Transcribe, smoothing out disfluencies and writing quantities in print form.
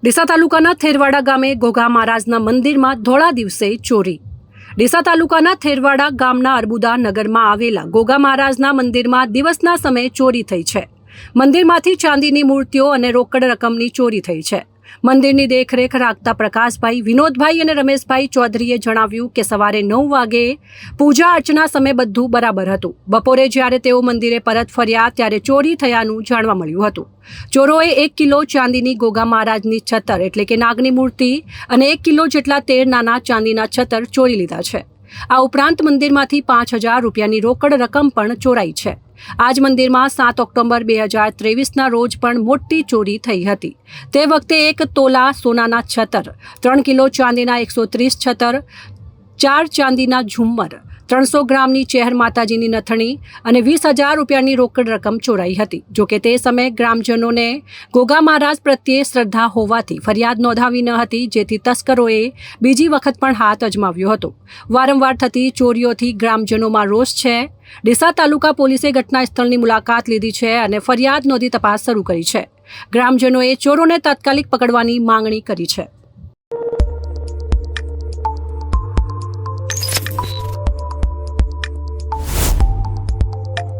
ડીસા તાલુકાના થેરવાડા ગામે ગોગા મહારાજના મંદિરમાં ધોળા દિવસે ચોરી। ડીસા તાલુકાના થેરવાડા ગામના અર્બુદા નગરમાં આવેલા ગોગા મહારાજના મંદિરમાં દિવસના સમયે ચોરી થઈ છે। મંદિરમાંથી ચાંદીની મૂર્તિઓ અને રોકડ રકમની ચોરી થઈ છે। મંદિરની દેખરેખ રાખતા પ્રકાશભાઈ, વિનોદભાઈ અને રમેશભાઈ ચૌધરીએ જણાવ્યું કે સવારે 9 વાગે પૂજા અર્ચના સમયે બધું બરાબર હતું। બપોરે જ્યારે તેઓ મંદિરે પરત ફર્યા ત્યારે ચોરી થયાનું જાણવા મળ્યું હતું। ચોરોએ 1 કિલો ચાંદીની ગોગા મહારાજની છતર એટલે કે નાગની મૂર્તિ અને 1 કિલો જેટલા 13 નાના ચાંદીના છતર ચોરી લીધા છે। આ ઉપરાંત મંદિરમાંથી 5000 રૂપિયાની રોકડ રકમ પણ ચોરાઈ છે। આ જ મંદિરમાં 7 ઓક્ટોબર 2023ના રોજ પણ મોટી ચોરી થઈ હતી। તે વખતે 1 તોલા સોનાના છતર, 3 કિલો ચાંદીના 130 છતર, 4 ચાંદીના ઝુમ્મર, 300 ગ્રામની ચેહર માતાજીની નથણી અને 20000 રૂપિયાની રોકડ રકમ ચોરાઈ હતી। જોકે તે સમયે ગ્રામજનોને ગોગા મહારાજ પ્રત્યે શ્રદ્ધા હોવાથી ફરિયાદ નોંધાવી ન હતી, જેથી તસ્કરોએ બીજી વખત પણ હાથ અજમાવ્યો હતો। વારંવાર થતી ચોરીઓથી ગ્રામજનોમાં રોષ છે। ડીસા તાલુકા પોલીસે ઘટના સ્થળની મુલાકાત લીધી છે અને ફરિયાદ નોંધી તપાસ શરૂ કરી છે। ગ્રામજનોએ ચોરોને તાત્કાલિક પકડવાની માંગણી કરી છે।